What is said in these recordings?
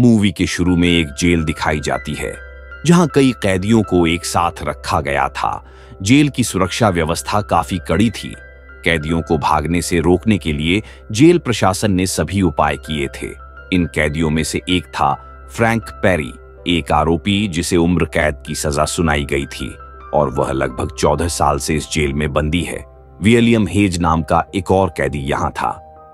Movie के शुरू में एक जेल दिखाई जाती है जहां कई कैदियों को एक साथ रखा गया था। जेल की सुरक्षा व्यवस्था काफी कड़ी थी। कैदियों को भागने से रोकने के लिए जेल प्रशासन ने सभी उपाय किए थे। इन कैदियों में से एक था फ्रैंक पेरी, एक आरोपी जिसे उम्र कैद की सजा सुनाई गई थी और वह लगभग 14 साल से इस जेल में बंदी है। विलियम हेज नाम का एक और कैदी यहाँ था।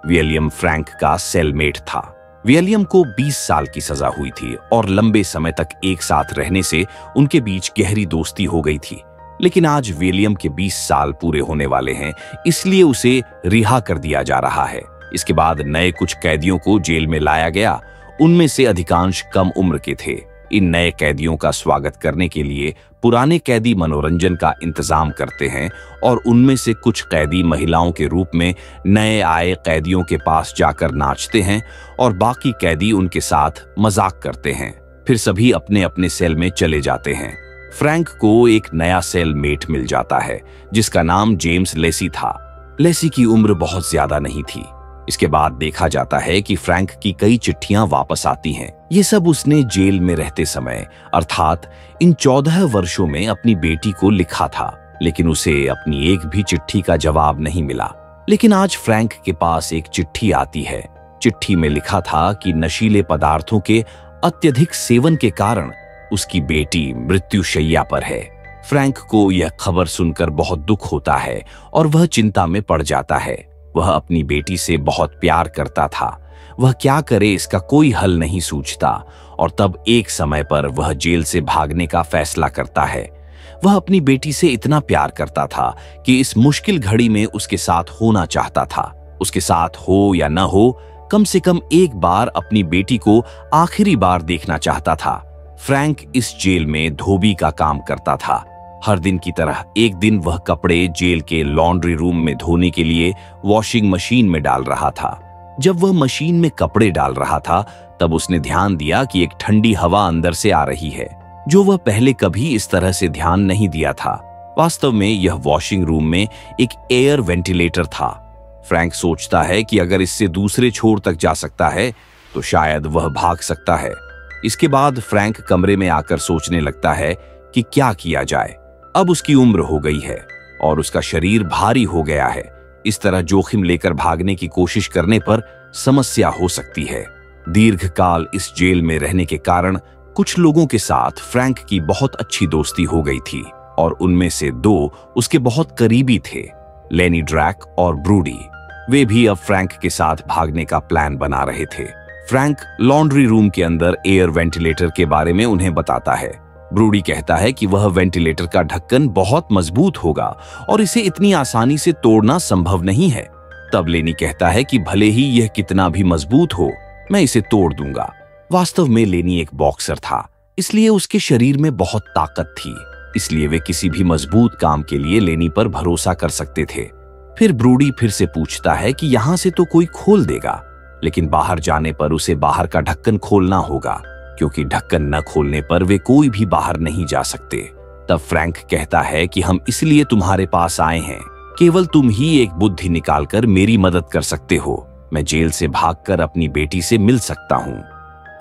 विलियम फ्रैंक का सेलमेट था। विलियम को 20 साल की सजा हुई थी और लंबे समय तक एक साथ रहने से उनके बीच गहरी दोस्ती हो गई थी। लेकिन आज विलियम के 20 साल पूरे होने वाले हैं, इसलिए उसे रिहा कर दिया जा रहा है। इसके बाद नए कुछ कैदियों को जेल में लाया गया। उनमें से अधिकांश कम उम्र के थे। इन नए कैदियों का स्वागत करने के लिए पुराने कैदी मनोरंजन का इंतजाम करते हैं और उनमें से कुछ कैदी महिलाओं के रूप में नए आए कैदियों के पास जाकर नाचते हैं और बाकी कैदी उनके साथ मजाक करते हैं। फिर सभी अपने अपने सेल में चले जाते हैं। फ्रैंक को एक नया सेल मेट मिल जाता है जिसका नाम जेम्स लेसी था। लेसी की उम्र बहुत ज्यादा नहीं थी। इसके बाद देखा जाता है कि फ्रैंक की कई चिट्ठियां वापस आती हैं। ये सब उसने जेल में रहते समय अर्थात इन 14 वर्षों में अपनी बेटी को लिखा था, लेकिन उसे अपनी एक भी चिट्ठी का जवाब नहीं मिला। लेकिन आज फ्रैंक के पास एक चिट्ठी आती है। चिट्ठी में लिखा था कि नशीले पदार्थों के अत्यधिक सेवन के कारण उसकी बेटी मृत्युशैया पर है। फ्रैंक को यह खबर सुनकर बहुत दुख होता है और वह चिंता में पड़ जाता है। वह अपनी बेटी से बहुत प्यार करता था। वह क्या करे इसका कोई हल नहीं सूझता और तब एक समय पर वह जेल से भागने का फैसला करता है। वह अपनी बेटी से इतना प्यार करता था कि इस मुश्किल घड़ी में उसके साथ होना चाहता था। उसके साथ हो या न हो, कम से कम एक बार अपनी बेटी को आखिरी बार देखना चाहता था। फ्रैंक इस जेल में धोबी का काम करता था। हर दिन की तरह एक दिन वह कपड़े जेल के लॉन्ड्री रूम में धोने के लिए वॉशिंग मशीन में डाल रहा था। जब वह मशीन में कपड़े डाल रहा था तब उसने ध्यान दिया कि एक ठंडी हवा अंदर से आ रही है, जो वह पहले कभी इस तरह से ध्यान नहीं दिया था। वास्तव में यह वॉशिंग रूम में एक एयर वेंटिलेटर था। फ्रैंक सोचता है कि अगर इससे दूसरे छोर तक जा सकता है तो शायद वह भाग सकता है। इसके बाद फ्रैंक कमरे में आकर सोचने लगता है कि क्या किया जाए। अब उसकी उम्र हो गई है और उसका शरीर भारी हो गया है। इस तरह जोखिम लेकर भागने की कोशिश करने पर समस्या हो सकती है। दीर्घकाल इस जेल में रहने के कारण कुछ लोगों के साथ फ्रैंक की बहुत अच्छी दोस्ती हो गई थी और उनमें से 2 उसके बहुत करीबी थे, लेनी ड्रैक और ब्रूडी। वे भी अब फ्रैंक के साथ भागने का प्लान बना रहे थे। फ्रैंक लॉन्ड्री रूम के अंदर एयर वेंटिलेटर के बारे में उन्हें बताता है। ब्रूडी कहता है कि वह वेंटिलेटर का ढक्कन बहुत मजबूत होगा और इसे इतनी आसानी से तोड़ना संभव नहीं है। तब लेनी कहता है कि भले ही यह कितना भी मजबूत हो, मैं इसे तोड़ दूंगा। वास्तव में लेनी एक बॉक्सर था, इसलिए उसके शरीर में बहुत ताकत थी, इसलिए वे किसी भी मजबूत काम के लिए लेनी पर भरोसा कर सकते थे। फिर ब्रूडी फिर से पूछता है कि यहां से तो कोई खोल देगा, लेकिन बाहर जाने पर उसे बाहर का ढक्कन खोलना होगा, क्योंकि ढक्कन न खोलने पर वे कोई भी बाहर नहीं जा सकते। तब फ्रैंक कहता है कि हम इसलिए तुम्हारे पास आए हैं, केवल तुम ही एक बुद्धि निकालकर मेरी मदद कर सकते हो। मैं जेल से भागकर अपनी बेटी से मिल सकता हूँ।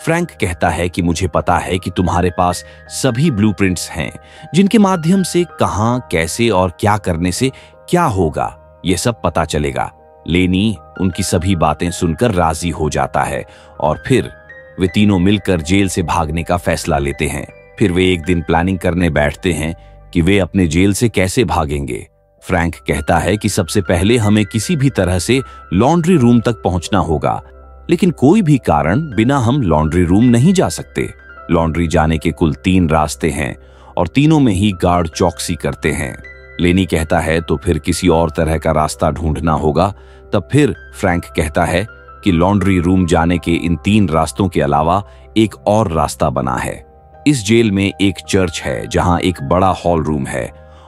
फ्रैंक कहता है कि मुझे पता है कि तुम्हारे पास सभी ब्लूप्रिंट्स हैं, जिनके माध्यम से कहां, कैसे और क्या करने से क्या होगा ये सब पता चलेगा। लेनी उनकी सभी बातें सुनकर राजी हो जाता है और फिर वे तीनों मिलकर जेल से भागने का फैसला लेते हैं। फिर वे एक दिन प्लानिंग करने बैठते हैं कि वे अपने जेल से कैसे भागेंगे। फ्रैंक कहता है कि सबसे पहले हमें किसी भी तरह से लॉन्ड्री रूम तक पहुंचना होगा, लेकिन कोई भी कारण बिना हम लॉन्ड्री रूम नहीं जा सकते। लॉन्ड्री जाने के कुल 3 रास्ते हैं और तीनों में ही गार्ड चौकसी करते हैं। लेनी कहता है तो फिर किसी और तरह का रास्ता ढूंढना होगा। तब फिर फ्रैंक कहता है कि लॉन्ड्री रूम जाने के इन 3 रास्तों के अलावा एक और रास्ता बना है। इस जेल में एक चर्च है जहां एक बड़ा हॉल रूम है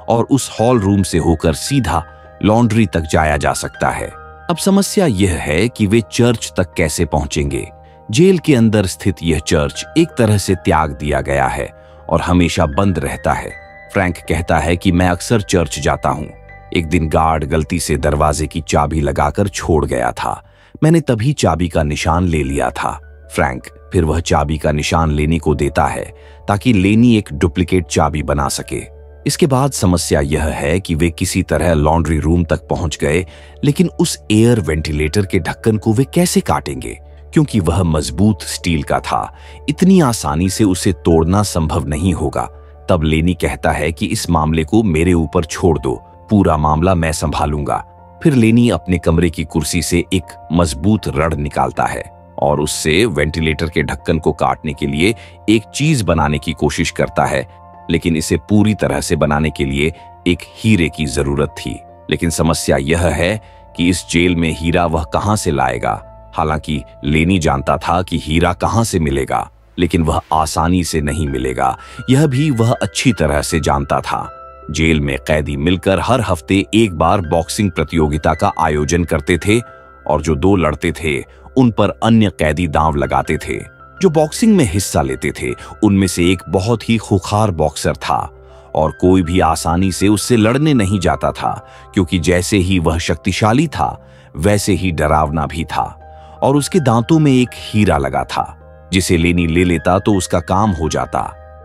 और उस हॉल रूम से होकर सीधा लॉन्ड्री तक जाया जा सकता है। अब समस्या यह है कि वे चर्च तक कैसे पहुंचेंगे। जेल के अंदर स्थित यह चर्च एक तरह से त्याग दिया गया है और हमेशा बंद रहता है। फ्रैंक कहता है कि मैं अक्सर चर्च जाता हूं। एक दिन गार्ड गलती से दरवाजे की चाबी लगाकर छोड़ गया था। मैंने तभी चाबी का निशान ले लिया था। फ्रैंक फिर वह चाबी का निशान लेनी को देता है ताकि लेनी एक डुप्लीकेट चाबी बना सके। इसके बाद समस्या यह है कि वे किसी तरह लॉन्ड्री रूम तक पहुंच गए, लेकिन उस एयर वेंटिलेटर के ढक्कन को वे कैसे काटेंगे, क्योंकि वह मजबूत स्टील का था। इतनी आसानी से उसे तोड़ना संभव नहीं होगा। तब लेनी कहता है कि इस मामले को मेरे ऊपर छोड़ दो, पूरा मामला मैं संभालूंगा। फिर लेनी अपने कमरे की कुर्सी से एक मजबूत रड निकालता है और उससे वेंटिलेटर के ढक्कन को काटने के लिए एक चीज बनाने की कोशिश करता है, लेकिन इसे पूरी तरह से बनाने के लिए एक हीरे की जरूरत थी। लेकिन समस्या यह है कि इस जेल में हीरा वह कहां से लाएगा। हालांकि लेनी जानता था कि हीरा कहां से मिलेगा, लेकिन वह आसानी से नहीं मिलेगा, यह भी वह अच्छी तरह से जानता था। जेल में कैदी मिलकर हर हफ्ते एक बार बॉक्सिंग प्रतियोगिता का आयोजन करते थे और जो दो लड़ते थे उन पर अन्य कैदी दांव लगाते थे। जो बॉक्सिंग में हिस्सा लेते थे उनमें से एक बहुत ही खूंखार बॉक्सर था और कोई भी आसानी से उससे लड़ने नहीं जाता था, क्योंकि जैसे ही वह शक्तिशाली था वैसे ही डरावना भी था और उसके दांतों में एक हीरा लगा था जिसे लेनी ले लेता तो उसका काम हो जाता।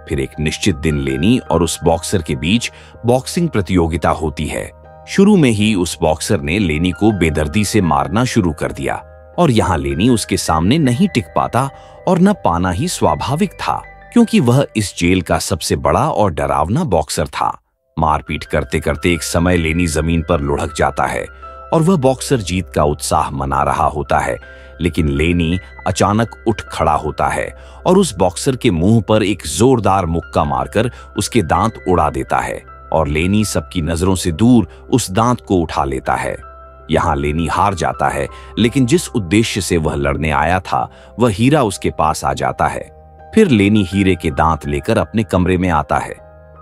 फिर एक निश्चित दिन लेनी और उस बॉक्सर के बीच बॉक्सिंग प्रतियोगिता होती है। शुरू में ही उस बॉक्सर ने लेनी को बेदर्दी से मारना शुरू कर दिया और यहाँ लेनी उसके सामने नहीं टिक पाता और न पाना ही स्वाभाविक था, क्योंकि वह इस जेल का सबसे बड़ा और डरावना बॉक्सर था। मारपीट करते करते एक समय लेनी जमीन पर लुढ़क जाता है और वह बॉक्सर जीत का उत्साह मना रहा होता है, लेकिन लेनी अचानक उठ खड़ा होता है और उस बॉक्सर के मुंह पर एक जोरदार मुक्का मारकर उसके दांत उड़ा देता है और लेनी सबकी नजरों से दूर उस दांत को उठा लेता है। यहाँ लेनी हार जाता है, लेकिन जिस उद्देश्य से वह लड़ने आया था वह हीरा उसके पास आ जाता है। फिर लेनी हीरे के दांत लेकर अपने कमरे में आता है।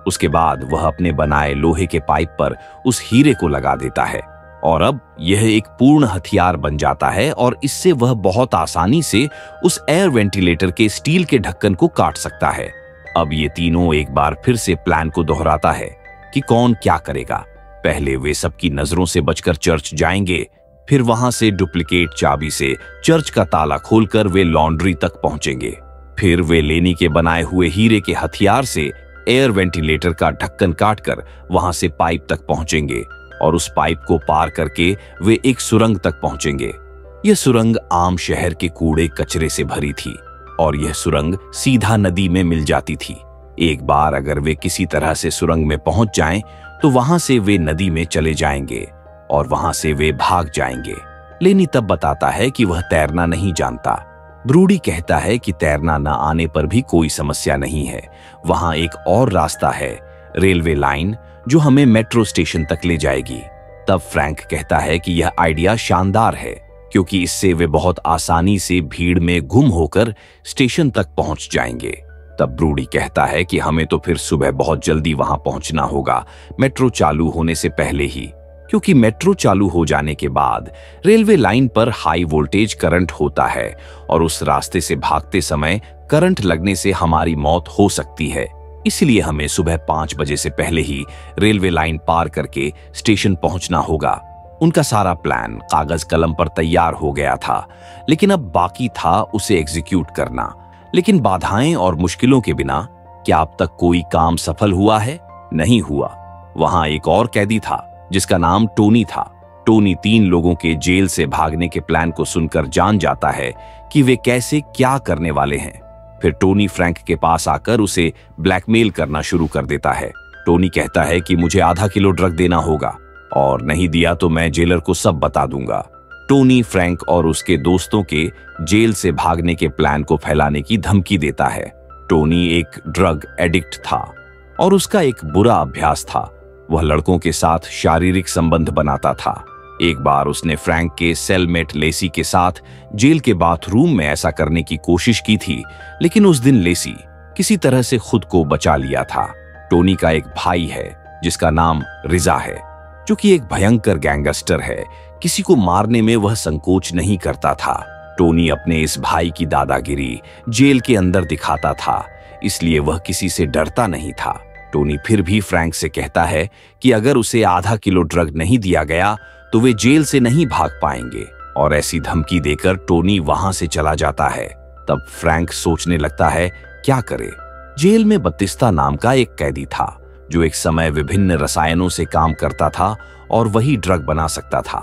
उसके बाद वह अपने बनाए लोहे के पाइप पर उस हीरे को लगा देता है और अब यह एक पूर्ण हथियार बन जाता है और इससे वह बहुत आसानी से उस एयर वेंटिलेटर के स्टील के ढक्कन को काट सकता है। अब ये तीनों एक बार फिर से प्लान को दोहराता है कि कौन क्या करेगा। पहले वे सबकी नजरों से बचकर चर्च जाएंगे, फिर वहां से डुप्लीकेट चाबी से चर्च का ताला खोलकर वे लॉन्ड्री तक पहुंचेंगे। फिर वे लेनी के बनाए हुए हीरे के हथियार से एयर वेंटिलेटर का ढक्कन काटकर वहां से पाइप तक पहुंचेंगे और उस पाइप को पार करके वे एक सुरंग तक पहुंचेंगे। यह सुरंग आम शहर के कूड़े कचरे से भरी थी और यह सुरंग सीधा नदी में मिल जाती थी। एक बार अगर वे किसी तरह से सुरंग में पहुंच जाएं, तो वहां से वे नदी में चले जाएंगे और वहां से वे भाग जाएंगे। लेनी तब बताता है कि वह तैरना नहीं जानता। ब्रूडी कहता है कि तैरना न आने पर भी कोई समस्या नहीं है, वहां एक और रास्ता है, रेलवे लाइन, जो हमें मेट्रो स्टेशन तक ले जाएगी। तब फ्रैंक कहता है कि यह आइडिया शानदार है, क्योंकि इससे वे बहुत आसानी से भीड़ में गुम होकर स्टेशन तक पहुंच जाएंगे। तब ब्रूडी कहता है कि हमें तो फिर सुबह बहुत जल्दी वहां पहुंचना होगा, मेट्रो चालू होने से पहले ही, क्योंकि मेट्रो चालू हो जाने के बाद रेलवे लाइन पर हाई वोल्टेज करंट होता है और उस रास्ते से भागते समय करंट लगने से हमारी मौत हो सकती है। इसलिए हमें सुबह 5 बजे से पहले ही रेलवे लाइन पार करके स्टेशन पहुंचना होगा। उनका सारा प्लान कागज कलम पर तैयार हो गया था, लेकिन अब बाकी था उसे एग्जीक्यूट करना। लेकिन बाधाएं और मुश्किलों के बिना क्या अब तक कोई काम सफल हुआ है? नहीं हुआ। वहां एक और कैदी था जिसका नाम टोनी था। टोनी 3 लोगों के जेल से भागने के प्लान को सुनकर जान जाता है कि वे कैसे क्या करने वाले हैं। फिर टोनी फ्रैंक के पास आकर उसे ब्लैकमेल करना शुरू कर देता है। टोनी कहता है कि मुझे आधा किलो ड्रग देना होगा और नहीं दिया तो मैं जेलर को सब बता दूंगा। टोनी फ्रैंक और उसके दोस्तों के जेल से भागने के प्लान को फैलाने की धमकी देता है। टोनी एक ड्रग एडिक्ट था और उसका एक बुरा अभ्यास था, वह लड़कों के साथ शारीरिक संबंध बनाता था। एक बार उसने फ्रैंक के सेलमेट लेसी के साथ जेल के बाथरूम में ऐसा करने की कोशिश की थी, लेकिन उस दिन लेसी किसी तरह से खुद को बचा लिया था। टोनी का एक भाई है जिसका नाम रिजा है, जो कि एक भयंकर गैंगस्टर है। किसी को मारने में वह संकोच नहीं करता था। टोनी अपने इस भाई की दादागिरी जेल के अंदर दिखाता था, इसलिए वह किसी से डरता नहीं था। टोनी फिर भी फ्रैंक से कहता है कि अगर उसे आधा किलो ड्रग नहीं दिया गया तो वे जेल से नहीं भाग पाएंगे और ऐसी धमकी देकर टोनी वहां से चला जाता है। तब फ्रैंक सोचने लगता है क्या करे। जेल में बत्तिस्ता नाम का एक कैदी था जो एक समय विभिन्न रसायनों से काम करता था और वही ड्रग बना सकता था।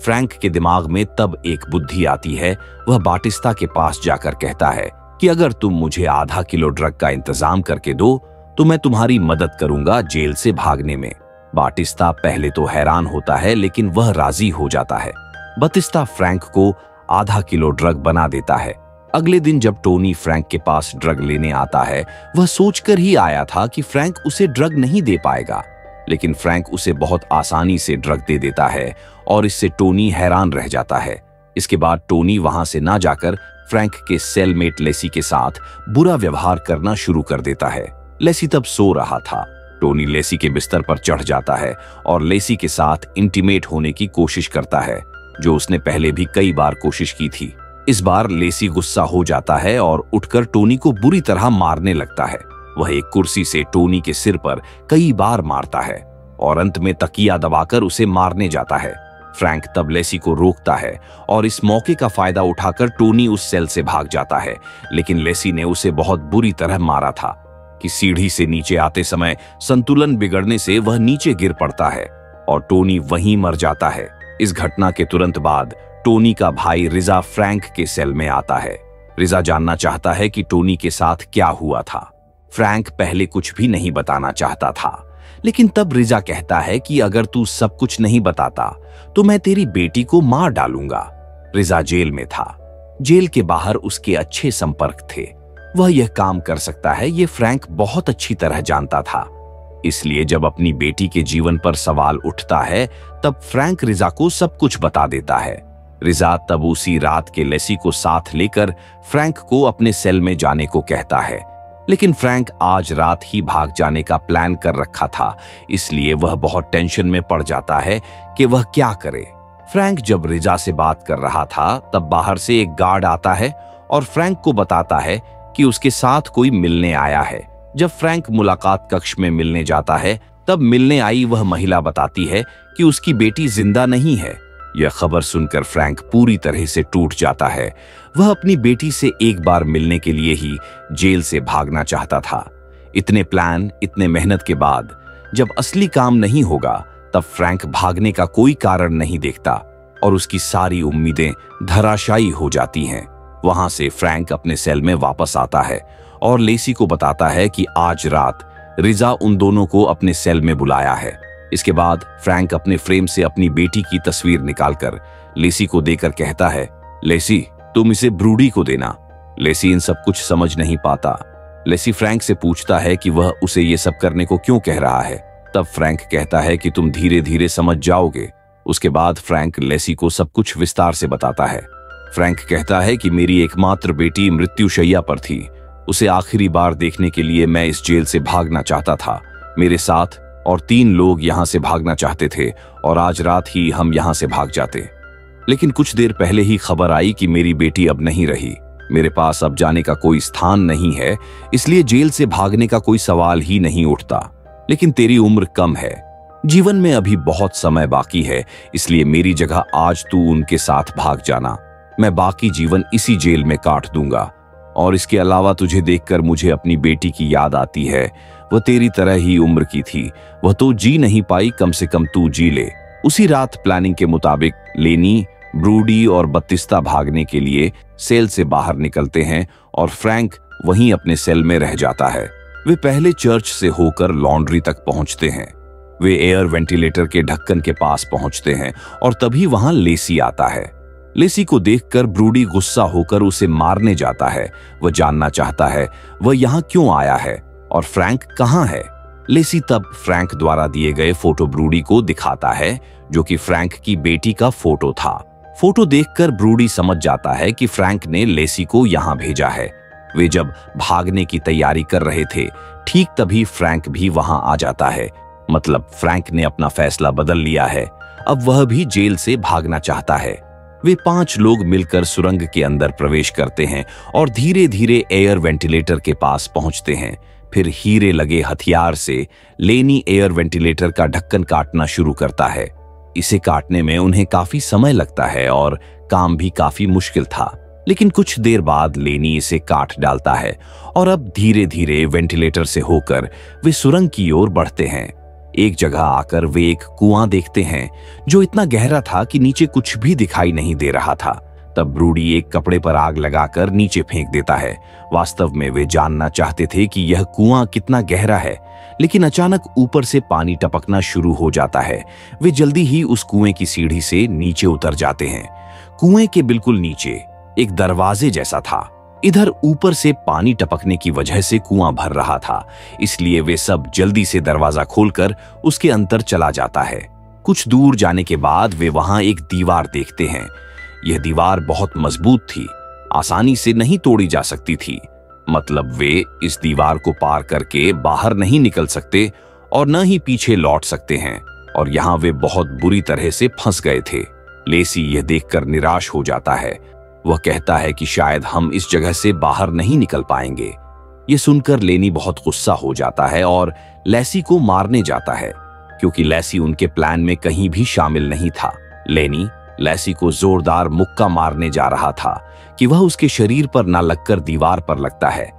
फ्रैंक के दिमाग में तब एक बुद्धि आती है। वह बाटिस्ता के पास जाकर कहता है कि अगर तुम मुझे आधा किलो ड्रग का इंतजाम करके दो तो मैं तुम्हारी मदद करूंगा जेल से भागने में। बाटिस्ता पहले तो हैरान होता है लेकिन वह राजी हो जाता है। बत्तिस्ता फ्रैंक को आधा किलो ड्रग बना देता है। अगले दिन जब टोनी फ्रैंक के पास ड्रग लेने आता है, वह सोचकर ही आया था कि फ्रैंक उसे ड्रग नहीं दे पाएगा, लेकिन फ्रैंक उसे बहुत आसानी से ड्रग दे देता है और इससे टोनी हैरान रह जाता है। इसके बाद टोनी वहां से ना जाकर फ्रैंक के सेलमेट लेसी के साथ बुरा व्यवहार करना शुरू कर देता है। लेसी तब सो रहा था। टोनी लेसी के बिस्तर पर चढ़ जाता है और लेसी के साथ इंटीमेट होने की कोशिश करता है, जो उसने पहले भी कई बार कोशिश की थी। इस बार लेसी गुस्सा हो जाता है और उठकर टोनी को बुरी तरह मारने लगता है। वह एक कुर्सी से टोनी के सिर पर कई बार मारता है और अंत में तकिया दबाकर उसे मारने जाता है। फ्रैंक तब लेसी को रोकता है और इस मौके का फायदा उठाकर टोनी उस सेल से भाग जाता है, लेकिन लेसी ने उसे बहुत बुरी तरह मारा था कि सीढ़ी से नीचे आते समय संतुलन बिगड़ने से वह नीचे गिर पड़ता है और टोनी वहीं मर जाता है। इस घटना के तुरंत बाद टोनी का भाई रिजा फ्रैंक के सेल में आता है। रिजा जानना चाहता है कि टोनी के साथ क्या हुआ था। फ्रैंक पहले कुछ भी नहीं बताना चाहता था, लेकिन तब रिजा कहता है कि अगर तू सब कुछ नहीं बताता तो मैं तेरी बेटी को मार डालूंगा। रिजा जेल में था। जेल के बाहर उसके अच्छे संपर्क थे। वह यह काम कर सकता है, ये फ्रैंक बहुत अच्छी तरह जानता था। इसलिए जब अपनी बेटी के जीवन पर सवाल उठता है तब फ्रैंक रिजा को सब कुछ बता देता है। रिजा तब उसी रात के लेसी को साथ लेकर फ्रैंक को अपने सेल में जाने को कहता है, लेकिन फ्रैंक आज रात ही भाग जाने का प्लान कर रखा था, इसलिए वह बहुत टेंशन में पड़ जाता है कि वह क्या करे। फ्रैंक जब रिजा से बात कर रहा था तब बाहर से एक गार्ड आता है और फ्रैंक को बताता है कि उसके साथ कोई मिलने आया है। जब फ्रैंक मुलाकात कक्ष में मिलने जाता है तब मिलने आई वह महिला बताती है कि उसकी बेटी जिंदा नहीं है। यह खबर सुनकर फ्रैंक पूरी तरह से टूट जाता है। वह अपनी बेटी से एक बार मिलने के लिए ही जेल से भागना चाहता था। इतने प्लान, इतने मेहनत के बाद जब असली काम नहीं होगा तब फ्रैंक भागने का कोई कारण नहीं देखता और उसकी सारी उम्मीदें धराशायी हो जाती हैं। वहां से फ्रैंक अपने सेल में वापस आता है और लेसी को बताता है कि आज रात रिजा उन दोनों को अपने सेल में बुलाया है। इसके बाद फ्रैंक अपने फ्रेम से अपनी बेटी की तस्वीर निकालकर लेसी को देकर कहता है, लेसी तुम इसे ब्रूडी को देना। लेसी इन सब कुछ समझ नहीं पाता। लेसी फ्रैंक से पूछता है कि वह उसे ये सब करने को क्यों कह रहा है। तब फ्रैंक कहता है कि तुम धीरे धीरे समझ जाओगे। उसके बाद फ्रैंक लेसी को सब कुछ विस्तार से बताता है। फ्रैंक कहता है कि मेरी एकमात्र बेटी मृत्युशैया पर थी। उसे आखिरी बार देखने के लिए मैं इस जेल से भागना चाहता था। मेरे साथ और 3 लोग यहां से भागना चाहते थे और आज रात ही हम यहां से भाग जाते, लेकिन कुछ देर पहले ही खबर आई कि मेरी बेटी अब नहीं रही। मेरे पास अब जाने का कोई स्थान नहीं है, इसलिए जेल से भागने का कोई सवाल ही नहीं उठता। लेकिन तेरी उम्र कम है, जीवन में अभी बहुत समय बाकी है, इसलिए मेरी जगह आज तू उनके साथ भाग जाना। मैं बाकी जीवन इसी जेल में काट दूंगा। और इसके अलावा तुझे देखकर मुझे अपनी बेटी की याद आती है। वह तेरी तरह ही उम्र की थी। वह तो जी नहीं पाई, कम से कम तू जी ले। उसी रात प्लानिंग के मुताबिक लेनी, ब्रूडी और बत्तिस्ता भागने के लिए सेल से बाहर निकलते हैं और फ्रैंक वहीं अपने सेल में रह जाता है। वे पहले चर्च से होकर लॉन्ड्री तक पहुंचते हैं। वे एयर वेंटिलेटर के ढक्कन के पास पहुंचते हैं और तभी वहां लेसी आता है। लेसी को देखकर ब्रूडी गुस्सा होकर उसे मारने जाता है। वह जानना चाहता है वह यहाँ क्यों आया है और फ्रैंक कहाँ है। लेसी तब फ्रैंक द्वारा दिए गए फोटो ब्रूडी को दिखाता है, जो कि फ्रैंक की बेटी का फोटो था। फोटो देखकर ब्रूडी समझ जाता है कि फ्रैंक ने लेसी को यहाँ भेजा है। वे जब भागने की तैयारी कर रहे थे, ठीक तभी फ्रैंक भी वहां आ जाता है। मतलब फ्रैंक ने अपना फैसला बदल लिया है। अब वह भी जेल से भागना चाहता है। वे 5 लोग मिलकर सुरंग के अंदर प्रवेश करते हैं और धीरे धीरे एयर वेंटिलेटर के पास पहुंचते हैं। फिर हीरे लगे हथियार से लेनी एयर वेंटिलेटर का ढक्कन काटना शुरू करता है। इसे काटने में उन्हें काफी समय लगता है और काम भी काफी मुश्किल था। लेकिन कुछ देर बाद लेनी इसे काट डालता है और अब धीरे धीरे वेंटिलेटर से होकर वे सुरंग की ओर बढ़ते हैं। एक जगह आकर वे एक कुआं देखते हैं जो इतना गहरा था कि नीचे कुछ भी दिखाई नहीं दे रहा था। तब ब्रूडी एक कपड़े पर आग लगाकर नीचे फेंक देता है। वास्तव में वे जानना चाहते थे कि यह कुआं कितना गहरा है, लेकिन अचानक ऊपर से पानी टपकना शुरू हो जाता है। वे जल्दी ही उस कुएं की सीढ़ी से नीचे उतर जाते हैं। कुएं के बिल्कुल नीचे एक दरवाजे जैसा था। इधर ऊपर से पानी टपकने की वजह से कुआं भर रहा था, इसलिए वे सब जल्दी से दरवाजा खोलकर उसके अंदर चला जाता है। कुछ दूर जाने के बाद वे वहां एक दीवार देखते हैं। यह दीवार बहुत मजबूत थी, आसानी से नहीं तोड़ी जा सकती थी। मतलब वे इस दीवार को पार करके बाहर नहीं निकल सकते और न ही पीछे लौट सकते हैं, और यहाँ वे बहुत बुरी तरह से फंस गए थे। लेसी यह देखकर निराश हो जाता है। वह कहता है कि शायद हम इस जगह से बाहर नहीं निकल पाएंगे। यह सुनकर लेनी बहुत गुस्सा हो जाता है और लेसी को मारने जाता है, क्योंकि लेसी उनके प्लान में कहीं भी शामिल नहीं था। लेनी लेसी को जोरदार मुक्का मारने जा रहा था कि वह उसके शरीर पर ना लगकर दीवार पर लगता है,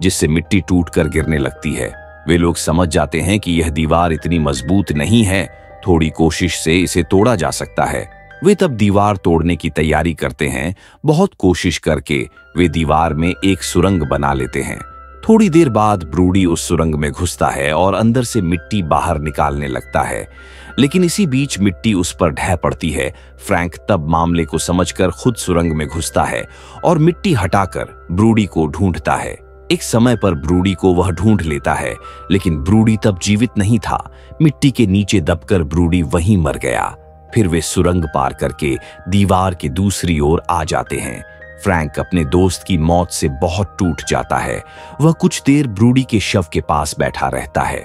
जिससे मिट्टी टूटकर गिरने लगती है। वे लोग समझ जाते हैं कि यह दीवार इतनी मजबूत नहीं है, थोड़ी कोशिश से इसे तोड़ा जा सकता है। वे तब दीवार तोड़ने की तैयारी करते हैं। बहुत कोशिश करके वे दीवार में एक सुरंग बना लेते हैं। थोड़ी देर बाद ब्रूडी उस सुरंग में घुसता है और अंदर से मिट्टी बाहर निकालने लगता है, लेकिन इसी बीच मिट्टी उस पर ढह पड़ती है। फ्रैंक तब मामले को समझकर खुद सुरंग में घुसता है और मिट्टी हटाकर ब्रूडी को ढूंढता है। एक समय पर ब्रूडी को वह ढूंढ लेता है, लेकिन ब्रूडी तब जीवित नहीं था। मिट्टी के नीचे दबकर ब्रूडी वहीं मर गया। फिर वे सुरंग पार करके दीवार की दूसरी ओर आ जाते हैं। फ्रैंक अपने दोस्त की मौत से बहुत टूट जाता है। वह कुछ देर ब्रूडी के शव के पास बैठा रहता है।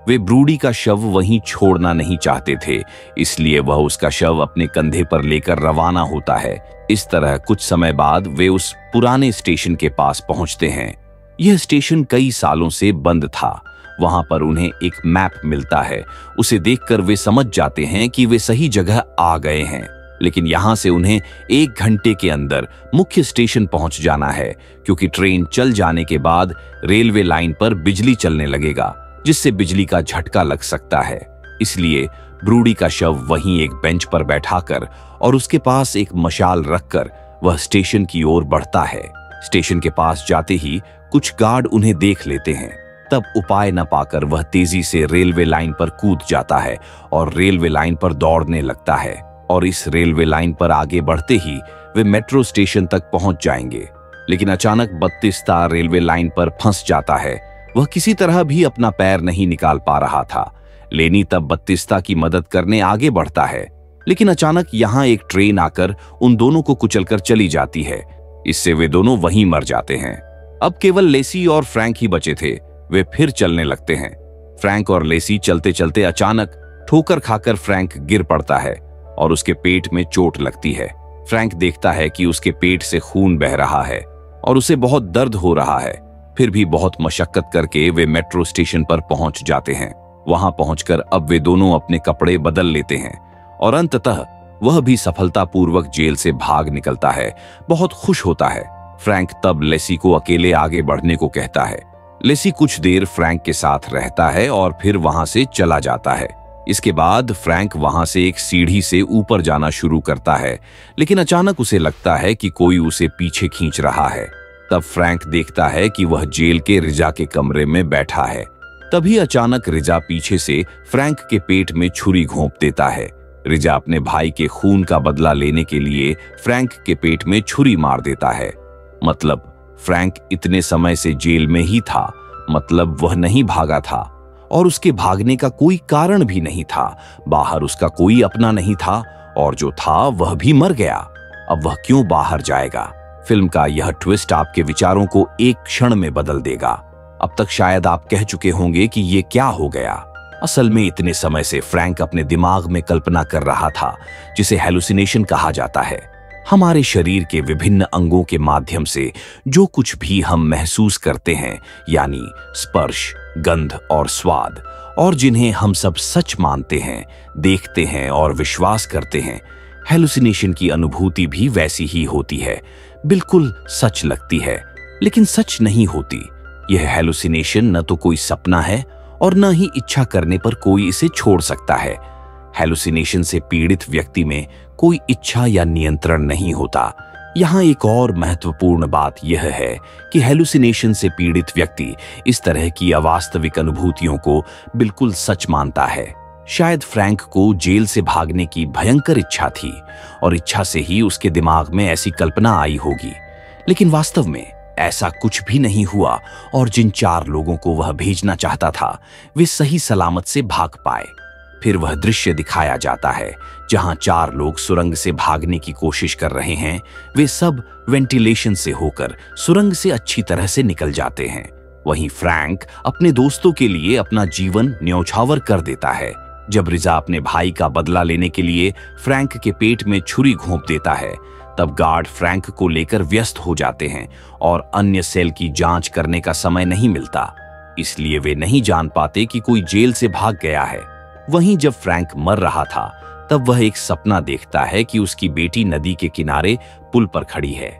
वे ब्रूडी का शव वहीं छोड़ना नहीं चाहते थे, इसलिए वह उसका शव अपने कंधे पर लेकर रवाना होता है। इस तरह कुछ समय बाद वे उस पुराने स्टेशन के पास पहुंचते हैं। यह स्टेशन कई सालों से बंद था। वहां पर उन्हें एक मैप मिलता है। उसे देखकर वे समझ जाते हैं कि वे सही जगह आ गए हैं, लेकिन यहां से उन्हें 1 घंटे के अंदर मुख्य स्टेशन पहुंच जाना है, क्योंकि ट्रेन चल जाने के बाद रेलवे लाइन पर बिजली चलने लगेगा, जिससे बिजली का झटका लग सकता है। इसलिए ब्रूडी का शव वहीं एक बेंच पर बैठाकर और उसके पास एक मशाल रखकर वह स्टेशन की ओर बढ़ता है। स्टेशन के पास जाते ही कुछ गार्ड उन्हें देख लेते हैं। तब उपाय न पाकर वह तेजी से रेलवे लाइन पर कूद जाता है और रेलवे लाइन पर दौड़ने लगता है, और इस रेलवे लाइन पर आगे बढ़ते ही वे मेट्रो स्टेशन तक पहुंच जाएंगे। लेकिन अचानक बत्तीस्ता रेलवे लाइन पर फंस जाता है। वह किसी तरह भी अपना पैर नहीं निकाल पा रहा था। लेनी तब बत्तीस्ता की मदद करने आगे बढ़ता है, लेकिन अचानक यहाँ एक ट्रेन आकर उन दोनों को कुचलकर चली जाती है। इससे वे दोनों वहीं मर जाते हैं। अब केवल लेसी और फ्रैंक ही बचे थे। वे फिर चलने लगते हैं। फ्रैंक और लेसी चलते चलते अचानक ठोकर खाकर फ्रैंक गिर पड़ता है और उसके पेट में चोट लगती है। फ्रैंक देखता है कि उसके पेट से खून बह रहा है और उसे बहुत दर्द हो रहा है। फिर भी बहुत मशक्कत करके वे मेट्रो स्टेशन पर पहुंच जाते हैं। वहां पहुंचकर अब वे दोनों अपने कपड़े बदल लेते हैं और अंततः वह भी सफलतापूर्वक जेल से भाग निकलता है। बहुत खुश होता है। फ्रैंक तब लेसी को अकेले आगे बढ़ने को कहता है। लेसी कुछ देर फ्रैंक के साथ रहता है और फिर वहां से चला जाता है। इसके बाद फ्रैंक वहां से एक सीढ़ी से ऊपर जाना शुरू करता है, लेकिन अचानक उसे लगता है कि कोई उसे पीछे खींच रहा है। तब फ्रैंक देखता है कि वह जेल के रिजा के कमरे में बैठा है। तभी अचानक रिजा पीछे से फ्रैंक के पेट में छुरी घोंप देता है। रिजा अपने भाई के खून का बदला लेने के लिए फ्रैंक के पेट में छुरी मार देता है। मतलब फ्रैंक इतने समय से जेल में ही था, मतलब वह नहीं भागा था और उसके भागने का कोई कारण भी नहीं था। बाहर उसका कोई अपना नहीं था और जो था वह भी मर गया। अब वह क्यों बाहर जाएगा? फिल्म का यह ट्विस्ट आपके विचारों को एक क्षण में बदल देगा। अब तक शायद आप कह चुके होंगे कि ये क्या हो गया। असल में इतने समय से फ्रैंक अपने दिमाग में कल्पना कर रहा था, जिसे हेलुसिनेशन कहा जाता है। हमारे शरीर के विभिन्न अंगों के माध्यम से जो कुछ भी हम महसूस करते हैं, यानी स्पर्श, गंध और स्वाद, और जिन्हें हम सब सच मानते हैं, देखते हैं और विश्वास करते हैं, हेलुसिनेशन की अनुभूति भी वैसी ही होती है। बिल्कुल सच लगती है, लेकिन सच नहीं होती। यह हेलुसिनेशन न तो कोई सपना है और न ही इच्छा करने पर कोई इसे छोड़ सकता है। हेलुसिनेशन से पीड़ित व्यक्ति में कोई इच्छा या नियंत्रण नहीं होता। यहाँ एक और महत्वपूर्ण बात यह है कि हेलुसिनेशन से पीड़ित व्यक्ति इस तरह की अवास्तविक अनुभूतियों को बिल्कुल सच मानता है। शायद फ्रैंक को जेल से भागने की भयंकर इच्छा थी और इच्छा से ही उसके दिमाग में ऐसी कल्पना आई होगी, लेकिन वास्तव में ऐसा कुछ भी नहीं हुआ और जिन 4 लोगों को वह भेजना चाहता था वे सही सलामत से भाग पाए। फिर वह दृश्य दिखाया जाता है जहां 4 लोग सुरंग से भागने की कोशिश कर रहे हैं। वे सब वेंटिलेशन से होकर सुरंग से अच्छी तरह से निकल जाते हैं। वहीं फ्रैंक अपने दोस्तों के लिए अपना जीवन न्यौछावर कर देता है। जब रिजा अपने भाई का बदला लेने के लिए फ्रैंक के पेट में छुरी घोंप देता है, तब गार्ड फ्रैंक को लेकर व्यस्त हो जाते हैं और अन्य सेल की जांच करने का समय नहीं मिलता, इसलिए वे नहीं जान पाते कि कोई जेल से भाग गया है। वहीं जब फ्रैंक मर रहा था तब वह एक सपना देखता है कि उसकी बेटी नदी के किनारे पुल पर खड़ी है।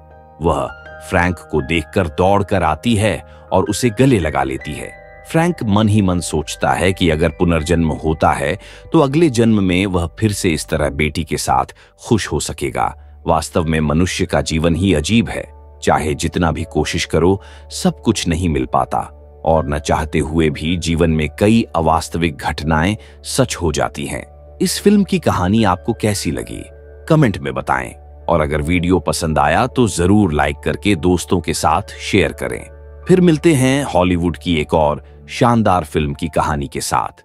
वह फ्रैंक को देखकर दौड़कर आती है और उसे गले लगा लेती है। फ्रैंक मन ही मन सोचता है कि अगर पुनर्जन्म होता है तो अगले जन्म में वह फिर से इस तरह बेटी के साथ खुश हो सकेगा। वास्तव में मनुष्य का जीवन ही अजीब है। चाहे जितना भी कोशिश करो, सब कुछ नहीं मिल पाता और न चाहते हुए भी जीवन में कई अवास्तविक घटनाएं सच हो जाती हैं। इस फिल्म की कहानी आपको कैसी लगी? कमेंट में बताएं और अगर वीडियो पसंद आया तो जरूर लाइक करके दोस्तों के साथ शेयर करें। फिर मिलते हैं हॉलीवुड की एक और शानदार फिल्म की कहानी के साथ।